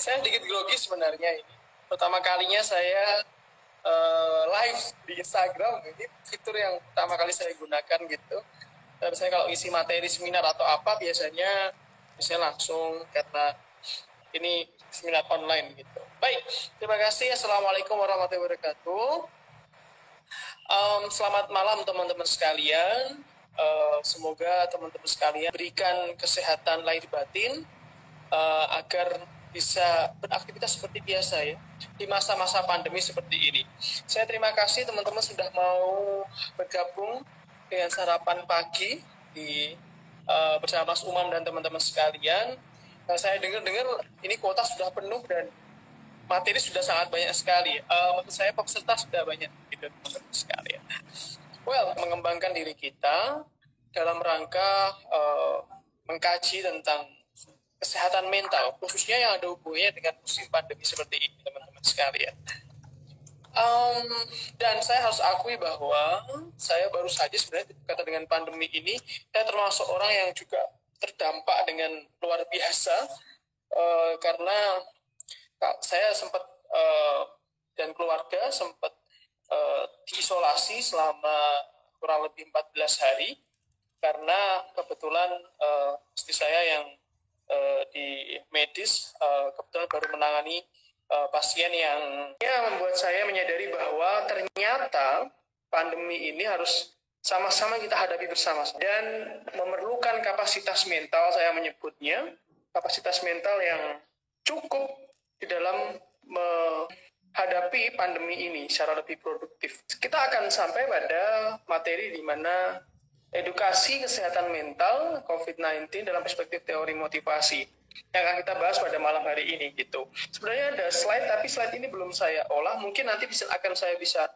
Saya sedikit grogi sebenarnya ini. Pertama kalinya saya live di Instagram. Ini fitur yang pertama kali saya gunakan gitu. Dan saya kalau isi materi seminar atau apa biasanya langsung karena ini seminar online gitu. Baik, terima kasih. Assalamualaikum warahmatullahi wabarakatuh. Selamat malam teman-teman sekalian. Semoga teman-teman sekalian berikan kesehatan lahir batin agar bisa beraktivitas seperti biasa ya di masa-masa pandemi seperti ini. Saya terima kasih teman-teman sudah mau bergabung dengan sarapan pagi di bersama Mas Umam dan teman-teman sekalian. Saya dengar ini kuota sudah penuh dan materi sudah sangat banyak sekali. Maksud saya peserta sudah banyak gitu teman-teman sekalian. Mengembangkan diri kita dalam rangka mengkaji tentang kesehatan mental, khususnya yang ada hubungannya dengan musim pandemi seperti ini, teman-teman sekalian. Dan saya harus akui bahwa saya baru saja sebenarnya berkaitan dengan pandemi ini, saya termasuk orang yang juga terdampak dengan luar biasa, karena saya sempat dan keluarga sempat diisolasi selama kurang lebih 14 hari, karena kebetulan istri saya yang di medis kebetulan baru menangani pasien yang membuat saya menyadari bahwa ternyata pandemi ini harus sama-sama kita hadapi bersama-sama dan memerlukan kapasitas mental, saya menyebutnya kapasitas mental yang cukup di dalam menghadapi pandemi ini secara lebih produktif. Kita akan sampai pada materi di mana edukasi kesehatan mental COVID-19 dalam perspektif teori motivasi yang akan kita bahas pada malam hari ini gitu. Sebenarnya ada slide, tapi slide ini belum saya olah. Mungkin nanti akan saya bisa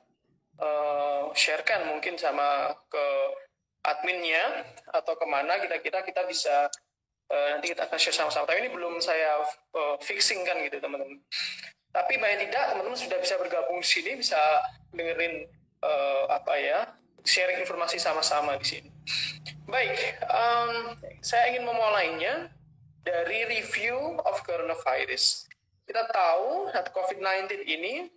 sharekan mungkin sama ke adminnya atau kemana kita bisa nanti kita akan share sama-sama. Tapi ini belum saya fixing kan gitu teman-teman. Tapi paling tidak teman-teman sudah bisa bergabung di sini, bisa dengerin sharing informasi sama-sama di sini. Baik, saya ingin memulainya dari review of coronavirus. Kita tahu COVID-19 ini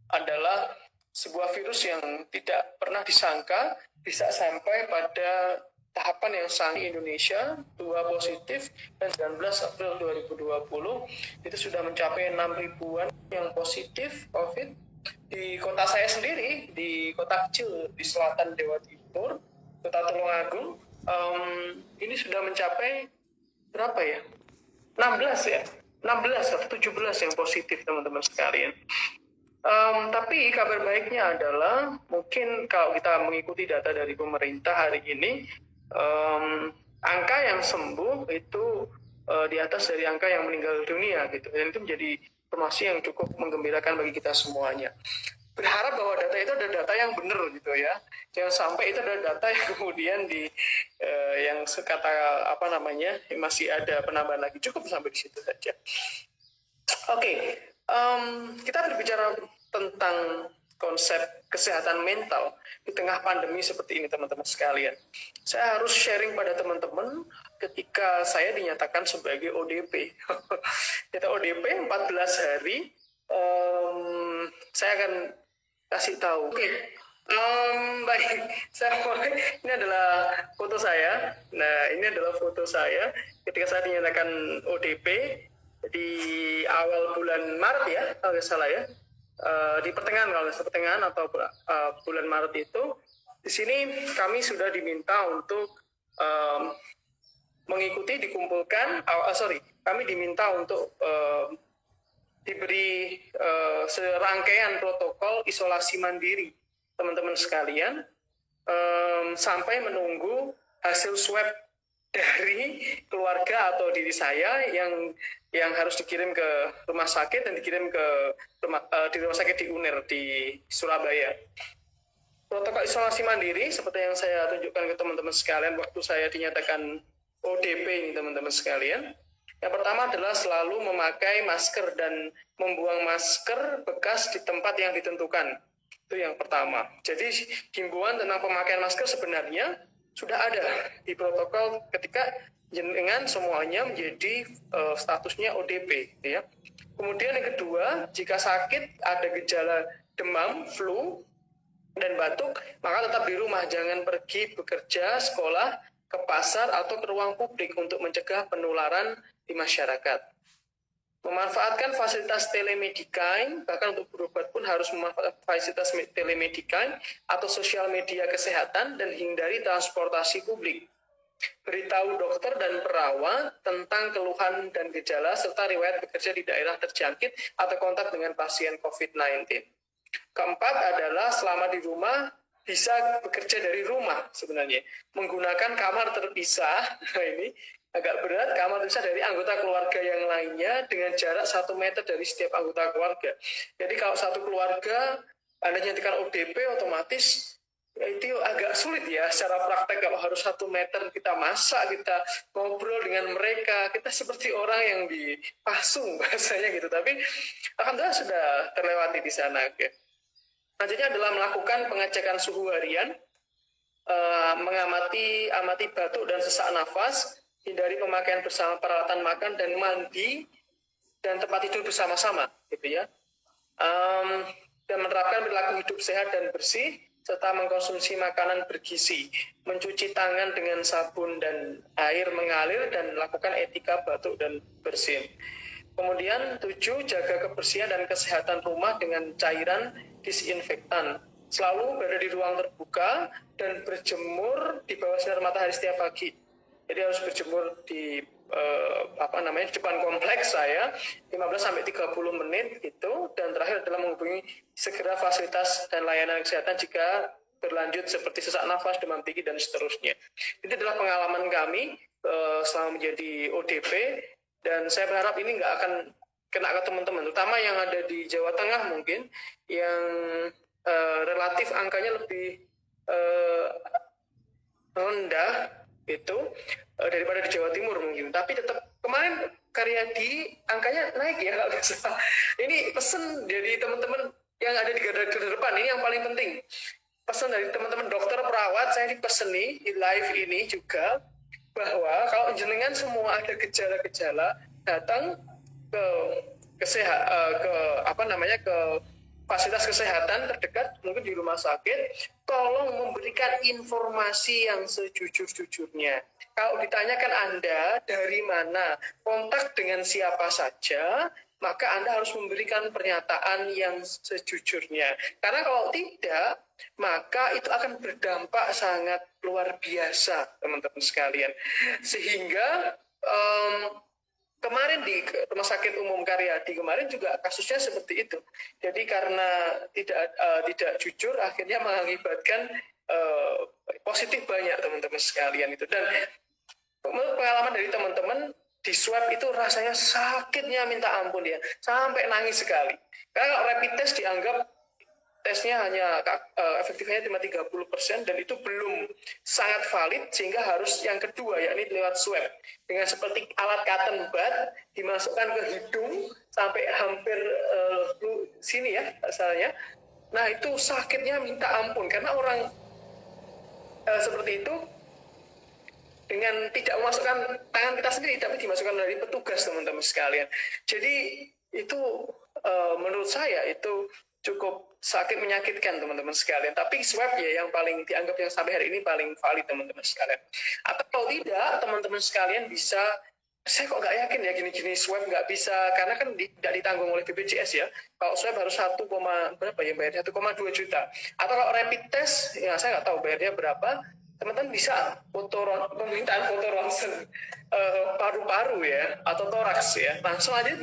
adalah sebuah virus yang tidak pernah disangka bisa sampai pada tahapan yang sangat Indonesia, 2 positif dan 19 April 2020 itu sudah mencapai 6 ribuan yang positif COVID. Di kota saya sendiri, di kota kecil di selatan Jawa Timur, kota Tulungagung, ini sudah mencapai berapa ya? 16 ya? 16 atau 17 yang positif teman-teman sekalian. Tapi kabar baiknya adalah mungkin kalau kita mengikuti data dari pemerintah hari ini, angka yang sembuh itu di atas dari angka yang meninggal dunia gitu. Dan itu menjadi informasi yang cukup menggembirakan bagi kita semuanya. Berharap bahwa data itu ada data yang benar gitu ya. Jangan sampai itu ada data yang kemudian yang masih ada penambahan lagi. Cukup sampai di situ saja. Oke, kita berbicara tentang konsep kesehatan mental di tengah pandemi seperti ini teman-teman sekalian. Saya harus sharing pada teman-teman ketika saya dinyatakan sebagai ODP. Kita ODP 14 hari, saya akan kasih tahu. Oke. Baik, ini adalah foto saya. Nah, ini adalah foto saya ketika saya dinyatakan ODP di awal bulan Maret ya, kalau nggak salah ya. Di pertengahan atau bulan Maret itu, di sini kami sudah diminta untuk kami diminta untuk diberi serangkaian protokol isolasi mandiri teman-teman sekalian, sampai menunggu hasil swab dari keluarga atau diri saya yang harus dikirim ke rumah sakit dan dikirim ke rumah sakit di UNER di Surabaya. Protokol isolasi mandiri seperti yang saya tunjukkan ke teman-teman sekalian waktu saya dinyatakan ODP ini teman-teman sekalian. Yang pertama adalah selalu memakai masker dan membuang masker bekas di tempat yang ditentukan. Itu yang pertama. Jadi himbauan tentang pemakaian masker sebenarnya sudah ada di protokol ketika jenengan semuanya menjadi statusnya ODP, gitu ya. Kemudian yang kedua, jika sakit ada gejala demam, flu, dan batuk, maka tetap di rumah, jangan pergi bekerja, sekolah, ke pasar atau ke ruang publik untuk mencegah penularan di masyarakat. Memanfaatkan fasilitas telemedicine, bahkan untuk berobat pun harus memanfaatkan fasilitas telemedicine atau sosial media kesehatan dan hindari transportasi publik. Beritahu dokter dan perawat tentang keluhan dan gejala serta riwayat bekerja di daerah terjangkit atau kontak dengan pasien COVID-19. Keempat adalah selama di rumah bisa bekerja dari rumah sebenarnya. Menggunakan kamar terpisah, nah ini agak berat, kamar terpisah dari anggota keluarga yang lainnya dengan jarak 1 meter dari setiap anggota keluarga. Jadi kalau satu keluarga Anda nyatakan ODP, otomatis ya itu agak sulit ya secara praktek. Kalau harus 1 meter kita masak, kita ngobrol dengan mereka, kita seperti orang yang dipasung bahasanya gitu. Tapi alhamdulillah sudah terlewati di sana. Oke. Selanjutnya adalah melakukan pengecekan suhu harian, amati batuk dan sesak nafas, hindari pemakaian bersama peralatan makan dan mandi dan tempat tidur bersama-sama, gitu ya. Dan menerapkan perilaku hidup sehat dan bersih serta mengkonsumsi makanan bergizi, mencuci tangan dengan sabun dan air mengalir dan lakukan etika batuk dan bersin. Kemudian 7, jaga kebersihan dan kesehatan rumah dengan cairan disinfektan. Selalu berada di ruang terbuka dan berjemur di bawah sinar matahari setiap pagi. Jadi harus berjemur di depan kompleks saya 15-30 menit itu. Dan terakhir adalah menghubungi segera fasilitas dan layanan kesehatan jika berlanjut seperti sesak nafas, demam tinggi dan seterusnya. Itu adalah pengalaman kami selama menjadi ODP, dan saya berharap ini nggak akan kena ke teman-teman, terutama yang ada di Jawa Tengah mungkin, yang relatif angkanya lebih rendah itu daripada di Jawa Timur mungkin. Tapi tetap kemarin Karyadi angkanya naik ya kalau bisa. Ini pesan dari teman-teman yang ada di garda terdepan, ini yang paling penting. Pesan dari teman-teman dokter, perawat, saya dipeseni di live ini juga, bahwa kalau jenengan semua ada gejala-gejala, datang ke ke fasilitas kesehatan terdekat, mungkin di rumah sakit, tolong memberikan informasi yang sejujur-jujurnya. Kalau ditanyakan Anda dari mana, kontak dengan siapa saja, maka Anda harus memberikan pernyataan yang sejujurnya. Karena kalau tidak, maka itu akan berdampak sangat luar biasa, teman-teman sekalian. Sehingga kemarin di Rumah Sakit Umum Karyadi kemarin juga kasusnya seperti itu. Jadi karena tidak jujur, akhirnya mengakibatkan positif banyak, teman-teman sekalian itu. Dan menurut pengalaman dari teman-teman, di swab itu rasanya sakitnya minta ampun ya, sampai nangis sekali. Karena kalau rapid test dianggap tesnya hanya efektifnya cuma 30% dan itu belum sangat valid, sehingga harus yang kedua, yakni lewat swab dengan seperti alat cotton bud dimasukkan ke hidung sampai hampir sini ya asalnya. Nah itu sakitnya minta ampun karena orang seperti itu dengan tidak memasukkan tangan kita sendiri, tapi dimasukkan dari petugas, teman-teman sekalian. Jadi itu menurut saya itu cukup sakit, menyakitkan, teman-teman sekalian. Tapi swab ya yang paling dianggap yang sampai hari ini paling valid, teman-teman sekalian. Atau kalau tidak, teman-teman sekalian bisa, saya kok nggak yakin ya gini-gini swab nggak bisa, karena kan tidak ditanggung oleh BPJS ya. Kalau swab harus 1,2 juta. Atau kalau rapid test, ya saya nggak tahu bayarnya berapa. Teman-teman bisa permintaan foto ronsen paru-paru ya, atau toraks ya, langsung aja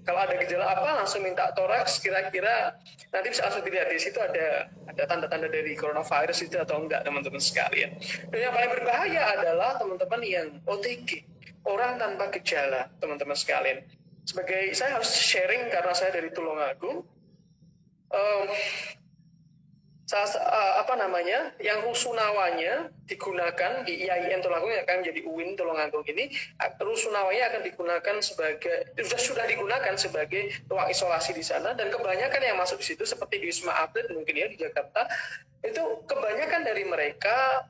kalau ada gejala apa langsung minta toraks, kira-kira nanti bisa langsung dilihat di situ ada tanda-tanda dari coronavirus itu atau enggak, teman-teman sekalian. Dan yang paling berbahaya adalah teman-teman yang OTG, orang tanpa gejala, teman-teman sekalian. Sebagai saya harus sharing karena saya dari Tulungagung. Yang rusunawanya digunakan di IAIN Tulungagung yang akan menjadi UIN Tulungagung ini, rusunawanya akan digunakan sudah digunakan sebagai ruang isolasi di sana, dan kebanyakan yang masuk di situ seperti di Wisma Atlet mungkin ya di Jakarta, itu kebanyakan dari mereka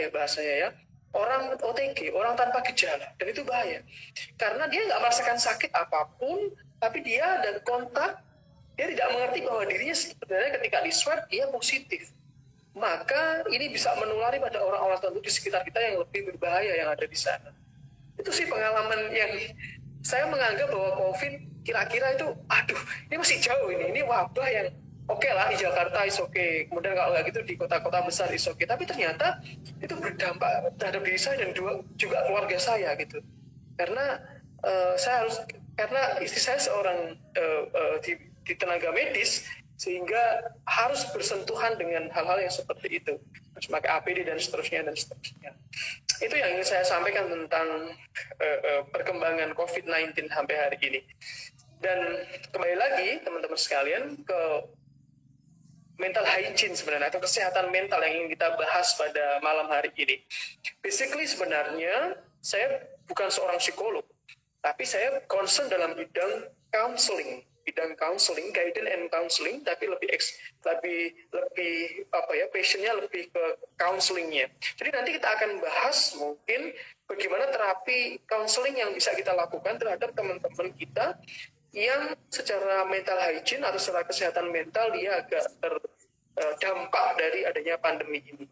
bahasanya ya, orang OTG, orang tanpa gejala, dan itu bahaya karena dia nggak merasakan sakit apapun, tapi dia ada kontak, dia tidak mengerti bahwa dirinya sebenarnya ketika di swab dia positif, maka ini bisa menulari pada orang-orang tertentu di sekitar kita yang lebih berbahaya yang ada di sana. Itu sih pengalaman yang saya menganggap bahwa COVID kira-kira itu, aduh, ini masih jauh ini wabah yang oke lah di Jakarta is oke, kemudian kalau nggak gitu di kota-kota besar is oke, tapi ternyata itu berdampak terhadap diri saya dan juga keluarga saya gitu, karena saya harus, karena istri saya seorang di tenaga medis, sehingga harus bersentuhan dengan hal-hal yang seperti itu, harus pakai APD dan seterusnya dan seterusnya. Itu yang ingin saya sampaikan tentang perkembangan COVID-19 sampai hari ini. Dan kembali lagi teman-teman sekalian ke mental hygiene sebenarnya, atau kesehatan mental yang ingin kita bahas pada malam hari ini. Basically sebenarnya saya bukan seorang psikolog, tapi saya concern dalam bidang counseling, guidance and counseling, tapi lebih passionnya lebih ke counselingnya. Jadi nanti kita akan bahas mungkin bagaimana terapi counseling yang bisa kita lakukan terhadap teman-teman kita yang secara mental hygiene atau secara kesehatan mental dia agak terdampak dari adanya pandemi ini.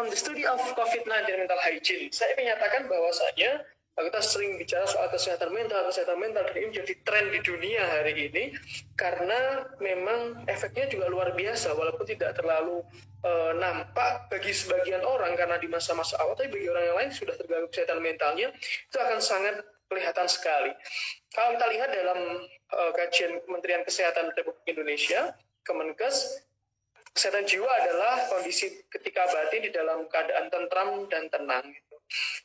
The study of COVID-19 mental hygiene. Saya menyatakan bahwasanya kita sering bicara soal kesehatan mental dan ini menjadi tren di dunia hari ini karena memang efeknya juga luar biasa, walaupun tidak terlalu nampak bagi sebagian orang karena di masa-masa awal, tapi bagi orang yang lain sudah terganggu kesehatan mentalnya itu akan sangat kelihatan sekali. Kalau kita lihat dalam kajian Kementerian Kesehatan Republik Indonesia, Kemenkes, kesehatan jiwa adalah kondisi ketika batin di dalam keadaan tentram dan tenang.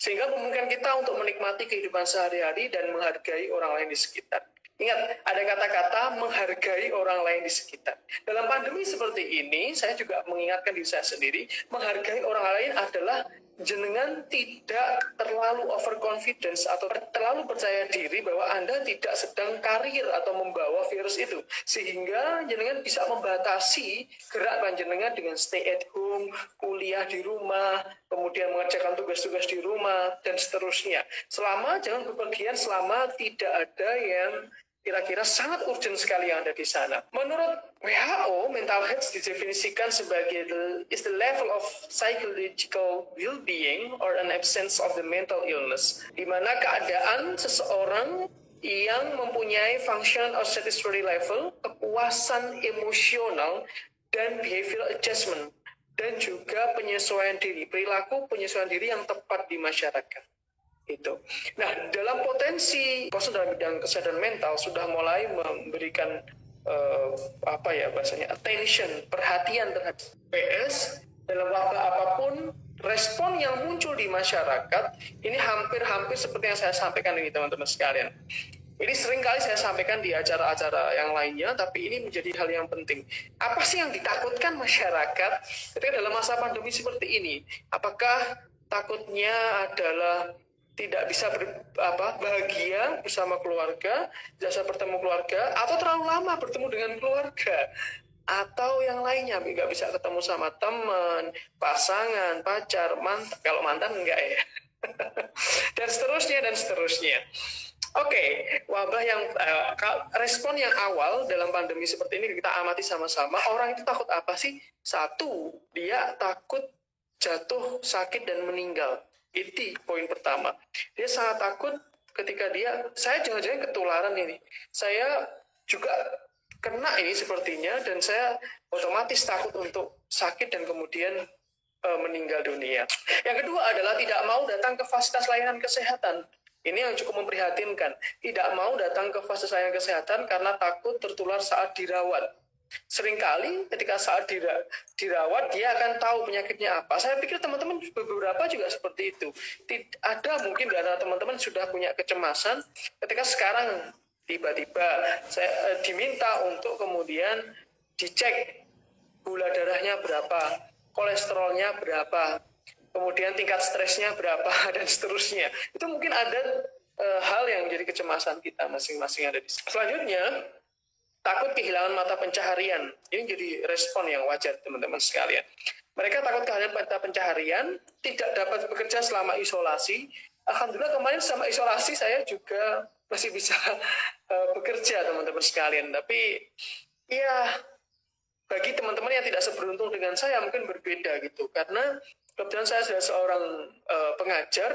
Sehingga memungkinkan kita untuk menikmati kehidupan sehari-hari dan menghargai orang lain di sekitar. Ingat, ada kata-kata menghargai orang lain di sekitar. Dalam pandemi seperti ini, saya juga mengingatkan diri saya sendiri, menghargai orang lain adalah jenengan tidak terlalu overconfidence atau terlalu percaya diri bahwa Anda tidak sedang karir atau membawa virus itu, sehingga jenengan bisa membatasi gerak panjenengan dengan stay at home, kuliah di rumah, kemudian mengerjakan tugas-tugas di rumah dan seterusnya. Jangan bepergian selama tidak ada yang kira-kira sangat urgent sekali yang ada di sana. Menurut WHO, mental health didefinisikan sebagai is the level of psychological well-being or an absence of the mental illness, di mana keadaan seseorang yang mempunyai functional or satisfactory level, kepuasan emosional, dan behavioral adjustment, dan juga penyesuaian diri, perilaku penyesuaian diri yang tepat di masyarakat. Itu. Nah, dalam potensi konsen dalam bidang kesehatan mental sudah mulai memberikan attention, perhatian terhadap PS dalam wabah apapun, respon yang muncul di masyarakat ini hampir seperti yang saya sampaikan ini teman-teman sekalian. Ini sering kali saya sampaikan di acara-acara yang lainnya, tapi ini menjadi hal yang penting. Apa sih yang ditakutkan masyarakat ketika dalam masa pandemi seperti ini? Apakah takutnya adalah tidak bisa bahagia bersama keluarga, tidak bisa bertemu keluarga, atau terlalu lama bertemu dengan keluarga, atau yang lainnya, nggak bisa ketemu sama teman, pasangan, pacar, mantan, kalau mantan enggak ya, dan seterusnya. Wabah yang respon yang awal dalam pandemi seperti ini kita amati sama-sama. Orang itu takut apa sih? Satu, dia takut jatuh, sakit, dan meninggal. Itu poin pertama. Dia sangat takut ketika saya jangan-jangan ketularan ini. Saya juga kena ini sepertinya, dan saya otomatis takut untuk sakit dan kemudian meninggal dunia. Yang kedua adalah tidak mau datang ke fasilitas layanan kesehatan. Ini yang cukup memprihatinkan. Tidak mau datang ke fasilitas layanan kesehatan karena takut tertular saat dirawat. Seringkali ketika saat dirawat dia akan tahu penyakitnya apa. Saya pikir teman-teman beberapa juga seperti itu. Ada mungkin di antara teman-teman sudah punya kecemasan ketika sekarang tiba-tiba saya diminta untuk kemudian dicek gula darahnya berapa, kolesterolnya berapa, kemudian tingkat stresnya berapa, dan seterusnya. Itu mungkin ada hal yang menjadi kecemasan kita masing-masing ada di sini. Selanjutnya, takut kehilangan mata pencaharian. Ini jadi respon yang wajar teman-teman sekalian. Mereka takut kehilangan mata pencaharian, tidak dapat bekerja selama isolasi. Alhamdulillah kemarin sama isolasi saya juga masih bisa bekerja teman-teman sekalian. Tapi ya bagi teman-teman yang tidak seberuntung dengan saya mungkin berbeda gitu. Karena kebetulan saya adalah seorang pengajar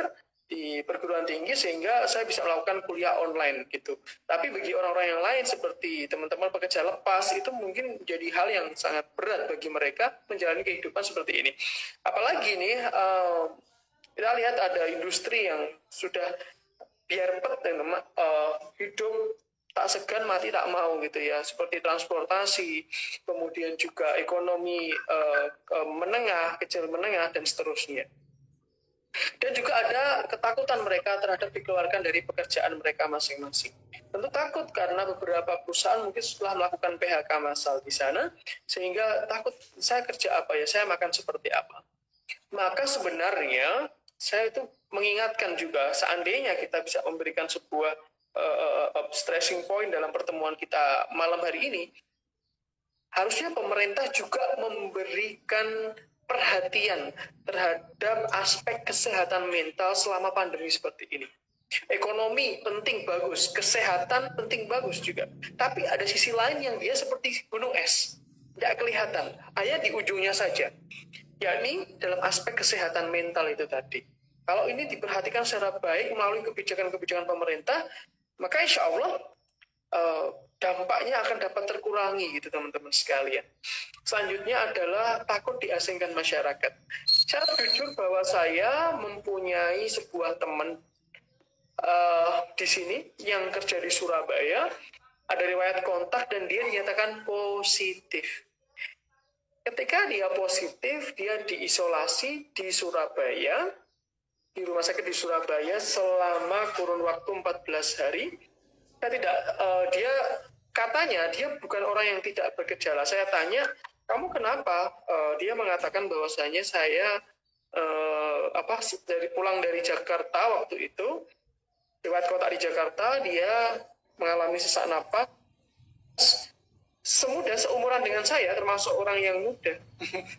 di perguruan tinggi sehingga saya bisa melakukan kuliah online gitu. Tapi bagi orang-orang yang lain seperti teman-teman pekerja lepas itu mungkin jadi hal yang sangat berat bagi mereka menjalani kehidupan seperti ini. Apalagi nih kita lihat ada industri yang sudah biar hidup tak segan mati tak mau gitu ya, seperti transportasi, kemudian juga ekonomi menengah, kecil menengah dan seterusnya. Dan juga ada ketakutan mereka terhadap dikeluarkan dari pekerjaan mereka masing-masing. Tentu takut karena beberapa perusahaan mungkin setelah melakukan PHK massal di sana, sehingga takut saya kerja apa ya, saya makan seperti apa. Maka sebenarnya saya itu mengingatkan juga, seandainya kita bisa memberikan sebuah stressing point dalam pertemuan kita malam hari ini, harusnya pemerintah juga memberikan perhatian terhadap aspek kesehatan mental selama pandemi seperti ini. Ekonomi penting bagus, kesehatan penting bagus juga. Tapi ada sisi lain yang dia seperti gunung es, tidak kelihatan, hanya di ujungnya saja. Yakni dalam aspek kesehatan mental itu tadi. Kalau ini diperhatikan secara baik melalui kebijakan-kebijakan pemerintah, maka insya Allah dampaknya akan dapat terkurangi gitu teman-teman sekalian. Selanjutnya adalah takut diasingkan masyarakat. Saya jujur bahwa saya mempunyai sebuah teman di sini yang kerja di Surabaya, ada riwayat kontak dan dia dinyatakan positif. Ketika dia positif, dia diisolasi di Surabaya, di rumah sakit di Surabaya selama kurun waktu 14 hari. Dia katanya dia bukan orang yang tidak bergejala. Saya tanya, kamu kenapa? Dia mengatakan bahwasanya saya pulang dari Jakarta waktu itu, lewat kota di Jakarta, dia mengalami sesak napas. Seumuran dengan saya, termasuk orang yang muda,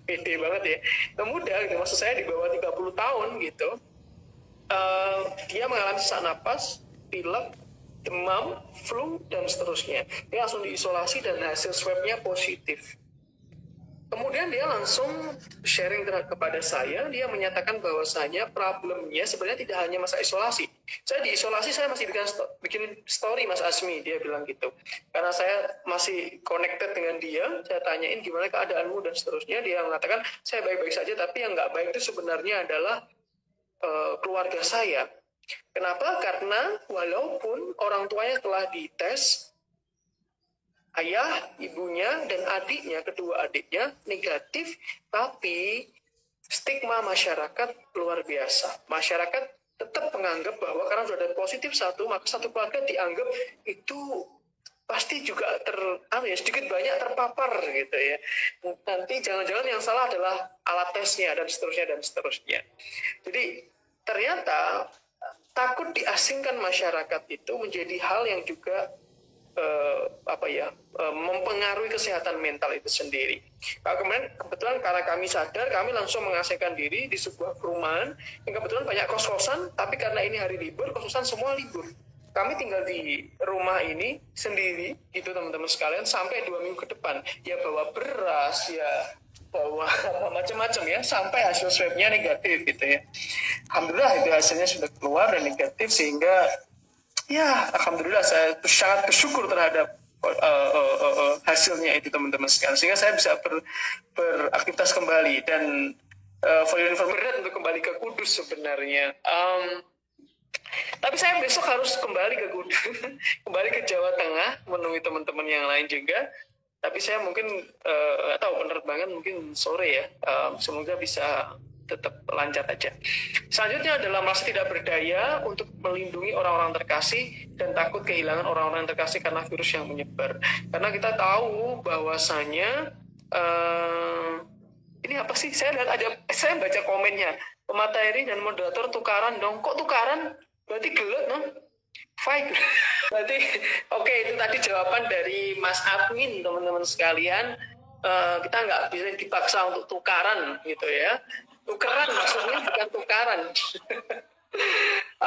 pede banget ya, muda gitu, maksud saya di bawah 30 tahun gitu. Dia mengalami sesak napas, pilek, demam, flu, dan seterusnya. Dia langsung diisolasi dan hasil swabnya positif. Kemudian dia langsung sharing kepada saya, dia menyatakan bahwasanya problemnya sebenarnya tidak hanya masa isolasi. Saya diisolasi, saya masih bikin story Mas Asmi, dia bilang gitu. Karena saya masih connected dengan dia, saya tanyain gimana keadaanmu dan seterusnya. Dia mengatakan, saya baik-baik saja, tapi yang nggak baik itu sebenarnya adalah keluarga saya. Kenapa? Karena walaupun orang tuanya telah dites, ayah, ibunya, dan adiknya, kedua adiknya negatif, tapi stigma masyarakat luar biasa. Masyarakat tetap menganggap bahwa karena sudah ada positif satu, maka satu keluarga dianggap itu pasti juga sedikit banyak terpapar gitu ya. Nanti jangan-jangan yang salah adalah alat tesnya dan seterusnya. Jadi ternyata takut diasingkan masyarakat itu menjadi hal yang juga mempengaruhi kesehatan mental itu sendiri. Kemudian kebetulan karena kami sadar, kami langsung mengasingkan diri di sebuah perumahan yang kebetulan banyak kos-kosan, tapi karena ini hari libur, kos-kosan semua libur. Kami tinggal di rumah ini sendiri, gitu teman-teman sekalian, sampai 2 minggu ke depan. Ya bawa beras, ya bawa macam-macam ya, sampai hasil swabnya negatif gitu ya. Alhamdulillah itu hasilnya sudah keluar dan negatif, sehingga ya, alhamdulillah saya sangat bersyukur terhadap hasilnya itu teman-teman sekalian, sehingga saya bisa beraktivitas kembali dan for your information untuk kembali ke Kudus sebenarnya. Tapi saya besok harus kembali ke Kudus, kembali ke Jawa Tengah menemui teman-teman yang lain juga. Tapi saya mungkin nggak tahu penerbangan mungkin sore ya. Semoga bisa tetap lancar aja. Selanjutnya adalah merasa tidak berdaya untuk melindungi orang-orang terkasih dan takut kehilangan orang-orang yang terkasih karena virus yang menyebar. Karena kita tahu bahwasanya ini apa sih? Saya baca komennya. Pemateri dan moderator tukaran dong. Kok tukaran? Berarti gelet, no? Fight. Berarti oke, itu tadi jawaban dari Mas admin, teman-teman sekalian. Kita nggak bisa dipaksa untuk tukaran gitu ya. Tukeran maksudnya bukan tukaran.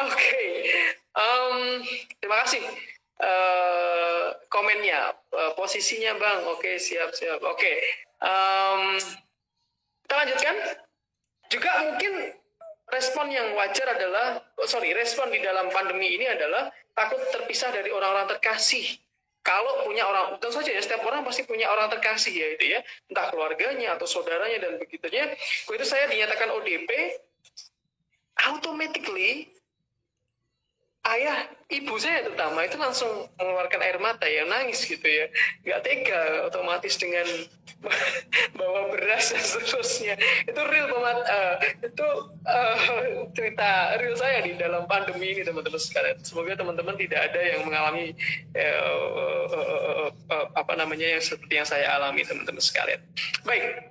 Oke. Terima kasih komennya, posisinya Bang. Oke, siap. Oke. Kita lanjutkan. Juga mungkin respon yang wajar adalah, respon di dalam pandemi ini adalah takut terpisah dari orang-orang terkasih. Kalau punya orang, tentu saja ya, setiap orang pasti punya orang terkasih ya itu ya, entah keluarganya atau saudaranya dan begitunya. Begitu saya dinyatakan ODP, automatically ayah, ibu saya terutama itu langsung mengeluarkan air mata ya, nangis gitu ya, nggak tega otomatis dengan bawa beras dan seterusnya. Itu real banget, itu cerita real saya di dalam pandemi ini teman-teman sekalian. Semoga teman-teman tidak ada yang mengalami yang seperti yang saya alami teman-teman sekalian. Baik,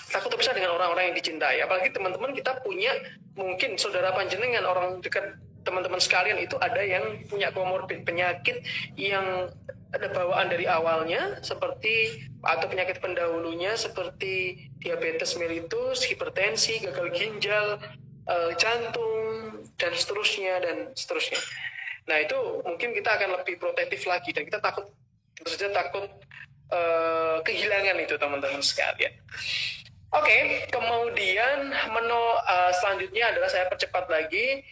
takut terpisah dengan orang-orang yang dicintai. Apalagi teman-teman kita punya mungkin saudara panjenengan, orang dekat teman-teman sekalian itu ada yang punya komorbid penyakit yang ada bawaan dari awalnya seperti atau penyakit pendahulunya seperti diabetes mellitus, hipertensi, gagal ginjal, jantung dan seterusnya. Nah itu mungkin kita akan lebih protektif lagi dan kita takut kehilangan itu teman-teman sekalian. Oke, kemudian menu selanjutnya adalah saya percepat lagi.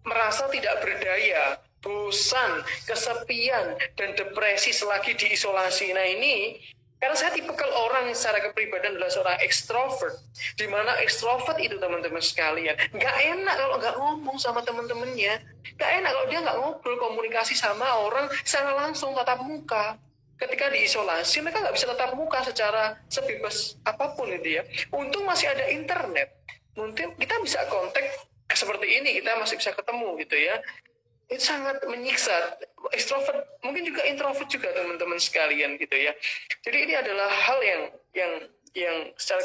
Merasa tidak berdaya, bosan, kesepian, dan depresi selagi diisolasi. Nah ini, karena saya tipikal orang secara kepribadian adalah seorang ekstrovert, di mana ekstrovert itu teman-teman sekalian, nggak enak kalau nggak ngomong sama teman-temannya, nggak enak kalau dia nggak ngobrol komunikasi sama orang secara langsung tatap muka. Ketika diisolasi, mereka nggak bisa tatap muka secara sebebas apapun itu ya. Untung masih ada internet, mungkin kita bisa kontak seperti ini, kita masih bisa ketemu gitu ya. Itu sangat menyiksa ekstrovert, mungkin juga introvert juga teman-teman sekalian gitu ya. Jadi ini adalah hal yang secara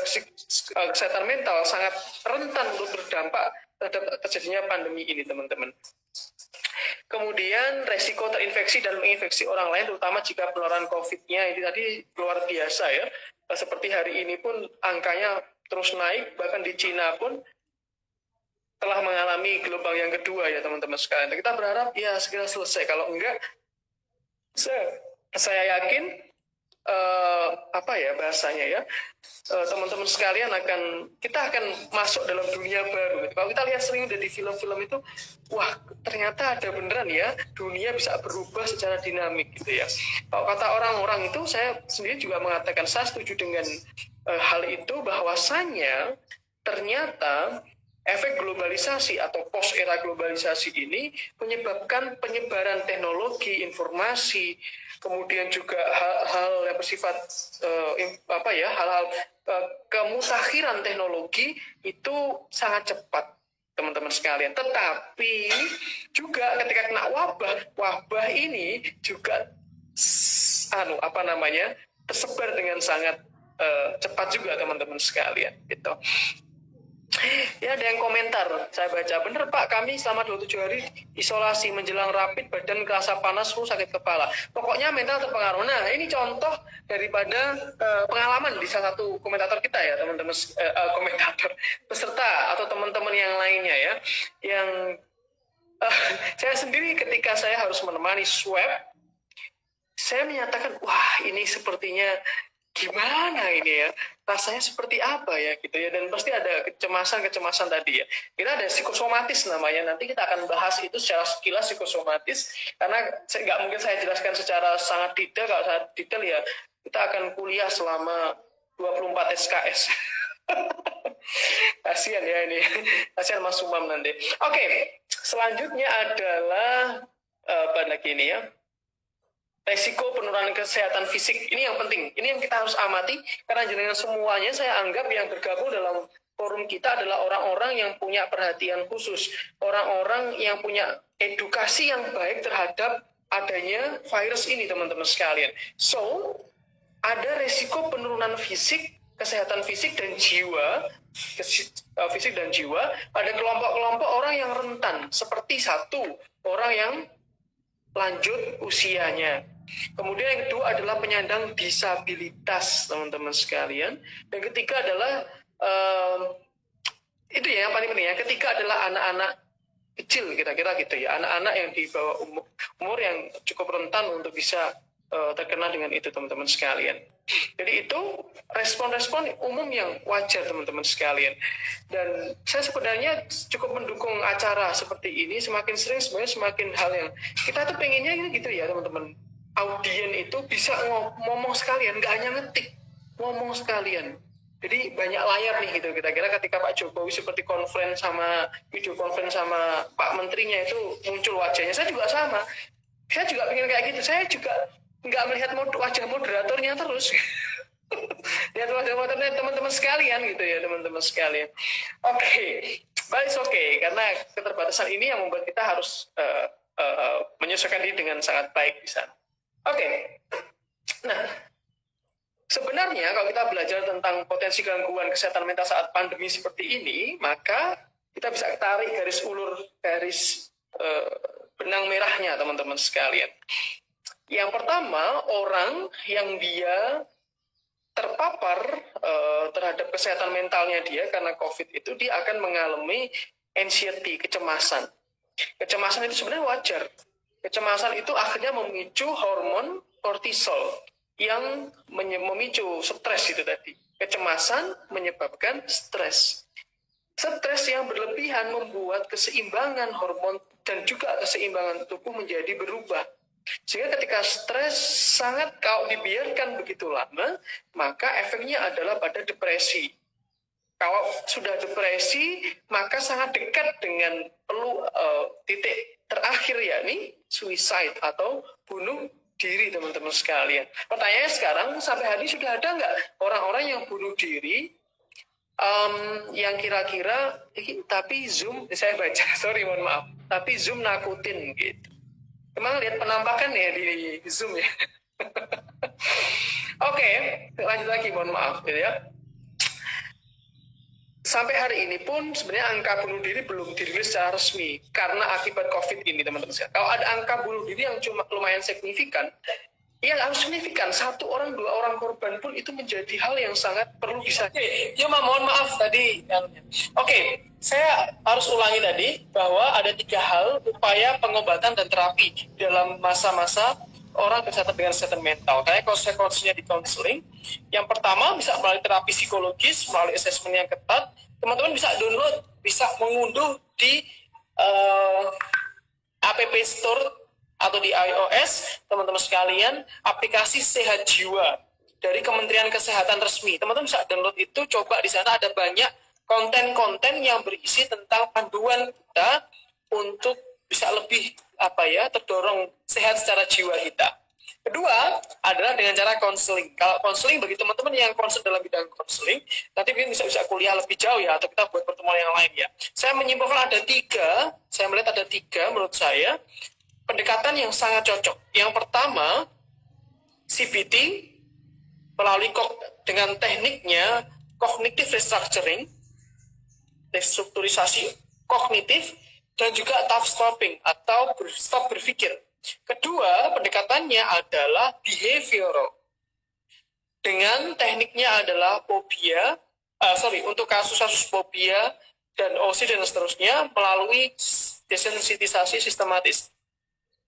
kesehatan mental sangat rentan untuk berdampak terhadap terjadinya pandemi ini teman-teman. Kemudian resiko terinfeksi dan menginfeksi orang lain, terutama jika penularan COVID-nya ini tadi luar biasa ya. Seperti hari ini pun angkanya terus naik, bahkan di Cina pun telah mengalami gelombang yang kedua ya teman-teman sekalian. Kita berharap ya segera selesai. Kalau enggak, saya yakin teman-teman sekalian kita akan masuk dalam dunia baru. Kalau kita lihat sering udah di film-film itu, wah ternyata ada beneran ya dunia bisa berubah secara dinamik gitu ya. Kalau kata orang-orang itu, saya sendiri juga mengatakan saya setuju dengan hal itu, bahwasannya ternyata efek globalisasi atau post era globalisasi ini menyebabkan penyebaran teknologi, informasi, kemudian juga hal-hal yang bersifat hal-hal kemutakhiran teknologi itu sangat cepat teman-teman sekalian. Tetapi juga ketika kena wabah ini juga tersebar dengan sangat cepat juga teman-teman sekalian gitu. Ya ada yang komentar, saya baca, bener Pak, kami selama 27 hari isolasi menjelang rapid, badan kerasa panas, flu, sakit kepala. Pokoknya mental terpengaruh. Nah ini contoh daripada pengalaman di salah satu komentator kita ya teman-teman, komentator peserta atau teman-teman yang lainnya ya, yang saya sendiri ketika saya harus menemani swab, saya menyatakan wah ini sepertinya gimana ini ya, rasanya seperti apa ya gitu ya, dan pasti ada kecemasan tadi ya. Kita ada psikosomatis namanya, nanti kita akan bahas itu secara sekilas psikosomatis, karena nggak mungkin saya jelaskan secara sangat detail. Kalau sangat detail ya kita akan kuliah selama 24 SKS. Kasihan ya ini, kasihan Mas Umam nanti. Oke, selanjutnya adalah apa lagi ini ya, resiko penurunan kesehatan fisik. Ini yang penting, ini yang kita harus amati, karena jenengan semuanya saya anggap yang bergabung dalam forum kita adalah orang-orang yang punya perhatian khusus, orang-orang yang punya edukasi yang baik terhadap adanya virus ini teman-teman sekalian. So, ada resiko penurunan fisik, kesehatan fisik dan jiwa, pada kelompok-kelompok orang yang rentan, seperti satu, orang yang lanjut usianya. Kemudian yang kedua adalah penyandang disabilitas, teman-teman sekalian. Dan ketiga adalah itu ya yang paling penting. Yang ketiga adalah anak-anak kecil, kira-kira gitu ya. Anak-anak yang di bawah umur yang cukup rentan untuk bisa terkena dengan itu, teman-teman sekalian. Jadi itu respon-respon umum yang wajar, teman-teman sekalian. Dan saya sebenarnya cukup mendukung acara seperti ini. Semakin sering sebenarnya semakin hal yang kita tuh pengennya gitu ya, teman-teman. Audien itu bisa ngomong sekalian, nggak hanya ngetik, ngomong sekalian. Jadi banyak layar nih gitu. Kira-kira ketika Pak Jokowi seperti video conference sama Pak Menterinya itu muncul wajahnya. Saya juga sama. Saya juga pengen kayak gitu. Saya juga nggak melihat wajah moderatornya terus. Lihat wajah moderatornya teman-teman sekalian gitu ya, teman-teman sekalian. Oke. But it's okay. Karena keterbatasan ini yang membuat kita harus menyesuaikan diri dengan sangat baik di sana. Oke. Nah, sebenarnya kalau kita belajar tentang potensi gangguan kesehatan mental saat pandemi seperti ini, maka kita bisa tarik garis benang merahnya, teman-teman sekalian. Yang pertama, orang yang dia terpapar terhadap kesehatan mentalnya dia karena COVID itu, dia akan mengalami anxiety, kecemasan. Kecemasan itu sebenarnya wajar. Kecemasan itu akhirnya memicu hormon kortisol yang memicu stres itu tadi. Kecemasan menyebabkan stres. Stres yang berlebihan membuat keseimbangan hormon dan juga keseimbangan tubuh menjadi berubah. Sehingga ketika stres sangat kalau dibiarkan begitu lama, maka efeknya adalah pada depresi. Kalau sudah depresi, maka sangat dekat dengan titik terakhir, yakni suicide atau bunuh diri, teman-teman sekalian. Pertanyaannya sekarang, sampai hari ini sudah ada nggak orang-orang yang bunuh diri yang kira-kira tapi Zoom, saya baca, sorry mohon maaf, tapi Zoom nakutin gitu. Emang lihat penampakan ya di Zoom ya. Oke, lanjut lagi, mohon maaf gitu ya. Sampai hari ini pun sebenarnya angka bunuh diri belum dirilis secara resmi karena akibat COVID ini, teman-teman. Kalau ada angka bunuh diri yang cuma lumayan signifikan, ya harus signifikan. 1 orang, 2 orang korban pun itu menjadi hal yang sangat perlu bisa. Ya mohon maaf tadi. Oke, saya harus ulangi tadi bahwa ada 3 hal upaya pengobatan dan terapi dalam masa-masa orang kesehatan dengan kesehatan mental. Kayak konsekuensinya di konseling. Yang pertama bisa melalui terapi psikologis, melalui asesmen yang ketat. Teman-teman bisa download, bisa mengunduh di App Store atau di iOS, teman-teman sekalian, aplikasi Sehat Jiwa dari Kementerian Kesehatan resmi. Teman-teman bisa download itu, coba di sana ada banyak konten-konten yang berisi tentang panduan kita untuk bisa lebih terdorong sehat secara jiwa kita. Kedua adalah dengan cara konseling. Kalau konseling bagi teman-teman yang concern dalam bidang konseling, nanti mungkin bisa kuliah lebih jauh ya, atau kita buat pertemuan yang lain ya. Saya menyimpulkan saya melihat ada tiga menurut saya pendekatan yang sangat cocok. Yang pertama, CBT melalui dengan tekniknya cognitive restrukturisasi kognitif, dan juga tough stopping atau stop berpikir. Kedua, pendekatannya adalah behavioral. Dengan tekniknya adalah untuk kasus-kasus fobia dan OC dan seterusnya melalui desensitisasi sistematis.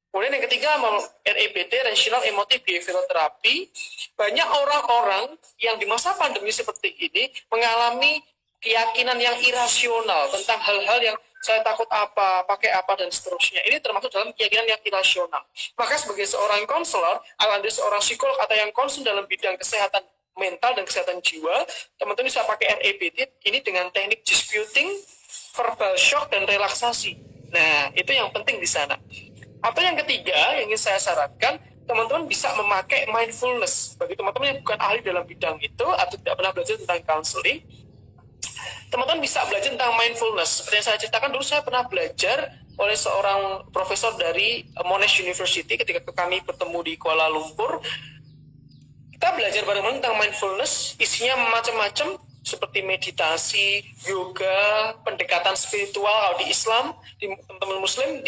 Kemudian yang ketiga, REBT, Rational Emotive Behavioral Therapy. Banyak orang-orang yang di masa pandemi seperti ini mengalami keyakinan yang irasional tentang hal-hal yang saya takut apa, pakai apa, dan seterusnya. Ini termasuk dalam keyakinan yang irasional. Maka sebagai seorang konselor, atau seorang psikolog atau yang concern dalam bidang kesehatan mental dan kesehatan jiwa, teman-teman bisa pakai REBT ini dengan teknik disputing, verbal shock, dan relaksasi. Nah, itu yang penting di sana. Atau yang ketiga, yang ingin saya sarankan, teman-teman bisa memakai mindfulness. Bagi teman-teman yang bukan ahli dalam bidang itu, atau tidak pernah belajar tentang counseling, teman-teman bisa belajar tentang mindfulness. Seperti yang saya ceritakan dulu, saya pernah belajar oleh seorang profesor dari Monash University ketika kami bertemu di Kuala Lumpur. Kita belajar bareng-bareng tentang mindfulness, isinya macam-macam, seperti meditasi, yoga, pendekatan spiritual kalau di Islam, di teman-teman Muslim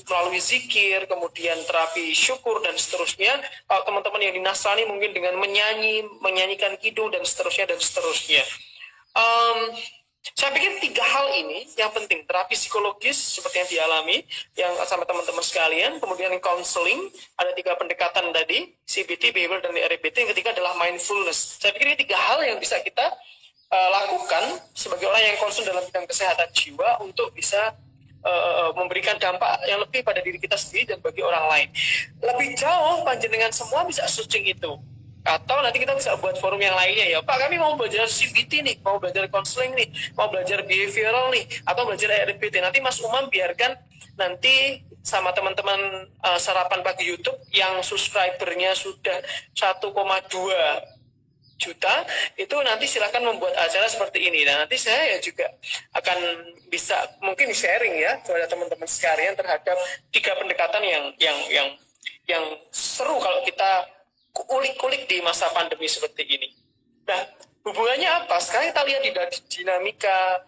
melalui zikir, kemudian terapi syukur dan seterusnya. Kalau teman-teman yang di Nasrani mungkin dengan menyanyikan kidung dan seterusnya dan seterusnya. Saya pikir 3 hal ini yang penting, terapi psikologis seperti yang dialami yang sama teman-teman sekalian, kemudian counseling, ada 3 pendekatan tadi, CBT, behavior, dan RBT. Yang ketiga adalah mindfulness. Saya pikir ini 3 hal yang bisa kita lakukan sebagai orang yang concern dalam bidang kesehatan jiwa untuk bisa memberikan dampak yang lebih pada diri kita sendiri dan bagi orang lain. Lebih jauh, panjenengan semua bisa searching itu. Atau nanti kita bisa buat forum yang lainnya ya. Pak, kami mau belajar CBT nih, mau belajar counseling nih, mau belajar behavioral nih, atau belajar RBT. Nanti Mas Umam biarkan nanti sama teman-teman sarapan pagi YouTube yang subscribernya sudah 1,2 juta, itu nanti silakan membuat acara seperti ini. Nah, nanti saya ya juga akan bisa mungkin sharing ya kepada teman-teman sekalian terhadap 3 pendekatan yang seru kalau kita ulik-ulik di masa pandemi seperti ini. Nah, hubungannya apa? Sekarang kita lihat di dinamika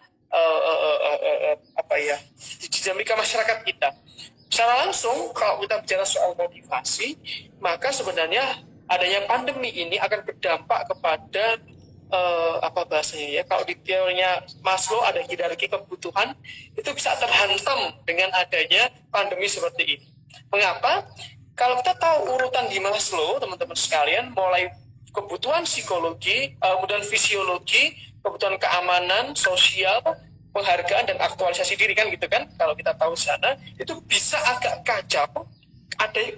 dinamika masyarakat kita. Secara langsung, kalau kita bicara soal motivasi, maka sebenarnya adanya pandemi ini akan berdampak kepada apa bahasanya ya? Kalau di teorinya Maslow ada hierarki kebutuhan, itu bisa terhantam dengan adanya pandemi seperti ini. Mengapa? Kalau kita tahu urutan di Maslow, teman-teman sekalian, mulai kebutuhan psikologi, kemudian fisiologi, kebutuhan keamanan, sosial, penghargaan, dan aktualisasi diri kan gitu kan, kalau kita tahu sana, itu bisa agak kacau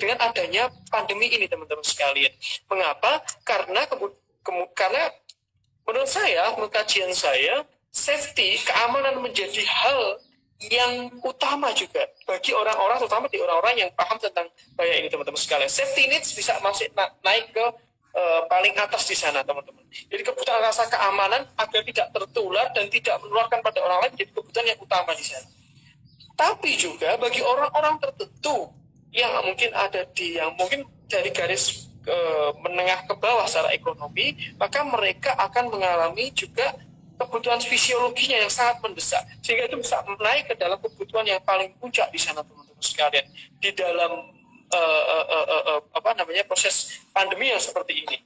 dengan adanya pandemi ini, teman-teman sekalian. Mengapa? Karena menurut saya, menurut kajian saya, safety, keamanan menjadi hal yang utama juga bagi orang-orang, terutama di orang-orang yang paham tentang bahaya ini, teman-teman sekalian. Safety needs bisa masih naik ke paling atas di sana, teman-teman. Jadi kebutuhan rasa keamanan agar tidak tertular dan tidak menularkan pada orang lain menjadi kebutuhan yang utama di sana. Tapi juga bagi orang-orang tertentu yang mungkin mungkin dari garis menengah ke bawah secara ekonomi, maka mereka akan mengalami juga kebutuhan fisiologinya yang sangat mendesak, sehingga itu bisa naik ke dalam kebutuhan yang paling puncak di sana, teman-teman sekalian, di dalam proses pandemi yang seperti ini.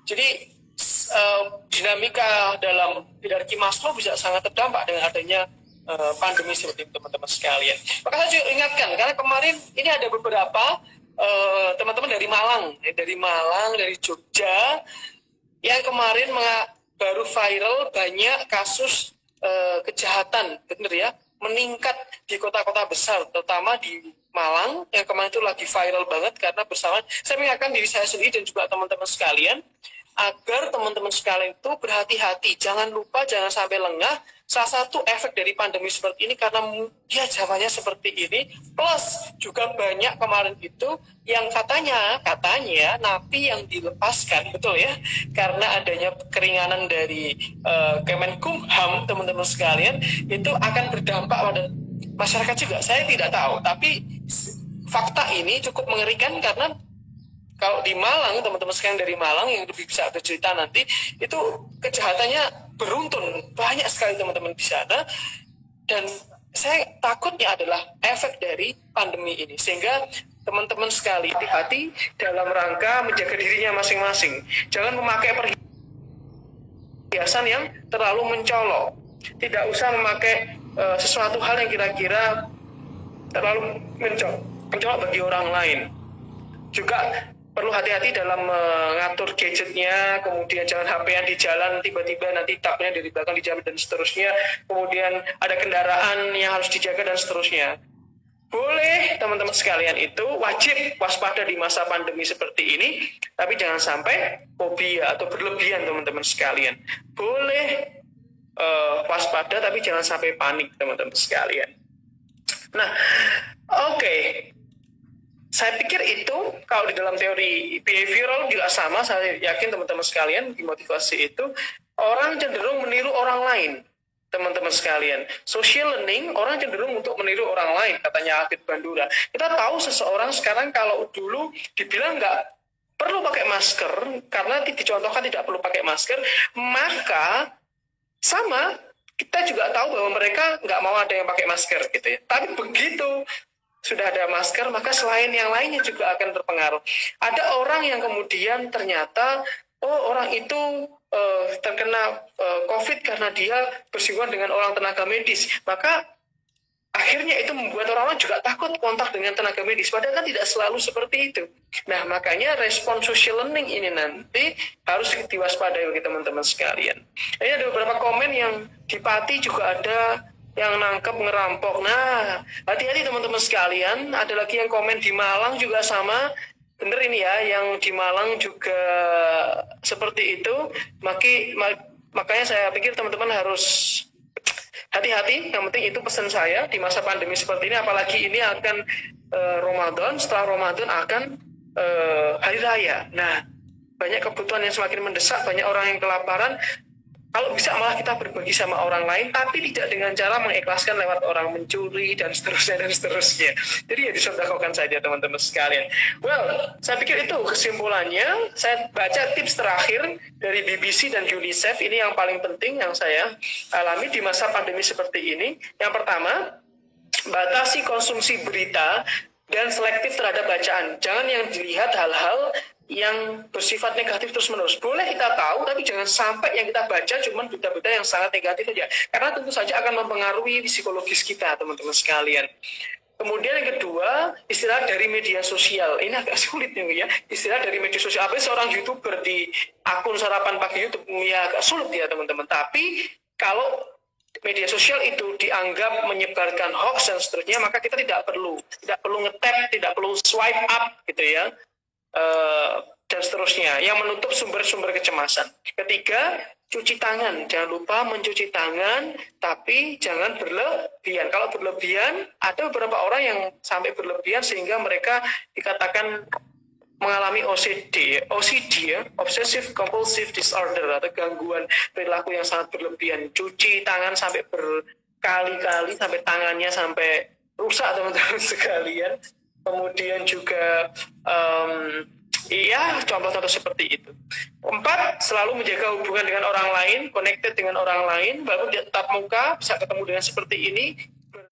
Jadi dinamika dalam hierarki Maslow bisa sangat terdampak dengan adanya pandemi seperti itu, teman-teman sekalian. Maka saya juga ingatkan, karena kemarin ini ada beberapa teman-teman dari Malang, dari Jogja, yang kemarin baru viral banyak kasus kejahatan, benar ya, meningkat di kota-kota besar, terutama di Malang yang kemarin itu lagi viral banget karena bersamaan. Saya mengingatkan diri saya sendiri dan juga teman-teman sekalian agar teman-teman sekalian itu berhati-hati, jangan lupa, jangan sampai lengah. Salah satu efek dari pandemi seperti ini karena dia zamannya seperti ini, plus juga banyak kemarin itu yang katanya napi yang dilepaskan, betul ya, karena adanya keringanan dari Kemenkumham, teman-teman sekalian, itu akan berdampak pada masyarakat juga. Saya tidak tahu, tapi fakta ini cukup mengerikan karena kalau di Malang, teman-teman sekalian dari Malang yang lebih bisa bercerita nanti, itu kejahatannya beruntun, banyak sekali teman-teman di sana, dan saya takutnya adalah efek dari pandemi ini, sehingga teman-teman sekali hati-hati dalam rangka menjaga dirinya masing-masing. Jangan memakai perhiasan yang terlalu mencolok, tidak usah memakai sesuatu hal yang kira-kira terlalu mencolok bagi orang lain. Juga perlu hati-hati dalam mengatur gadgetnya, kemudian jangan HP-an di jalan, tiba-tiba nanti tabnya dari belakang dijamin dan seterusnya, kemudian ada kendaraan yang harus dijaga dan seterusnya. Boleh teman-teman sekalian itu wajib waspada di masa pandemi seperti ini, tapi jangan sampai fobia atau berlebihan, teman-teman sekalian. Boleh waspada tapi jangan sampai panik, teman-teman sekalian. Nah, oke. Saya pikir itu kalau di dalam teori behavioral juga sama. Saya yakin teman-teman sekalian di motivasi itu orang cenderung meniru orang lain, teman-teman sekalian. Social learning, orang cenderung untuk meniru orang lain, katanya Albert Bandura. Kita tahu seseorang sekarang kalau dulu dibilang nggak perlu pakai masker, karena dicontohkan tidak perlu pakai masker, maka sama kita juga tahu bahwa mereka nggak mau ada yang pakai masker gitu ya. Tapi begitu sudah ada masker, maka selain yang lainnya juga akan terpengaruh. Ada orang yang kemudian ternyata, oh orang itu terkena COVID karena dia bersinggungan dengan orang tenaga medis. Maka akhirnya itu membuat orang-orang juga takut kontak dengan tenaga medis. Padahal kan tidak selalu seperti itu. Nah, makanya respon social learning ini nanti harus diwaspadai bagi teman-teman sekalian. Ini ada beberapa komen yang di Pati juga ada yang nangkep ngerampok. Nah, hati-hati teman-teman sekalian. Ada lagi yang komen di Malang juga sama. Bener ini ya, yang di Malang juga seperti itu. Makanya saya pikir teman-teman harus hati-hati. Yang penting itu pesan saya di masa pandemi seperti ini, apalagi ini akan Ramadan, setelah Ramadan akan hari raya. Nah, banyak kebutuhan yang semakin mendesak, banyak orang yang kelaparan. Kalau bisa malah kita berbagi sama orang lain, tapi tidak dengan cara mengikhlaskan lewat orang mencuri dan seterusnya dan seterusnya. Jadi ya disedekahkan saja teman-teman sekalian. Well, saya pikir itu kesimpulannya. Saya baca tips terakhir dari BBC dan UNICEF, ini yang paling penting yang saya alami di masa pandemi seperti ini. Yang pertama, batasi konsumsi berita dan selektif terhadap bacaan. Jangan yang dilihat hal-hal yang bersifat negatif terus-menerus. Boleh kita tahu, tapi jangan sampai yang kita baca cuma berita-berita yang sangat negatif saja. Karena tentu saja akan mempengaruhi psikologis kita, teman-teman sekalian. Kemudian yang kedua, istilah dari media sosial. Ini agak sulit nih ya. Istilah dari media sosial. Apa seorang YouTuber di akun Sarapan Pagi YouTube, ya agak sulit ya teman-teman. Tapi kalau media sosial itu dianggap menyebarkan hoax dan seterusnya, maka kita tidak perlu nge-tap, tidak perlu swipe up gitu ya. Dan seterusnya yang menutup sumber-sumber kecemasan. Ketiga, cuci tangan. Jangan lupa mencuci tangan, tapi jangan berlebihan. Kalau berlebihan, ada beberapa orang yang sampai berlebihan sehingga mereka dikatakan mengalami OCD ya, Obsessive Compulsive Disorder, atau gangguan perilaku yang sangat berlebihan. Cuci tangan sampai berkali-kali, sampai tangannya sampai rusak teman-teman sekalian. Kemudian juga contoh-contoh seperti itu. 4, selalu menjaga hubungan dengan orang lain, connected dengan orang lain, walaupun dia tatap muka, bisa ketemu dengan seperti ini,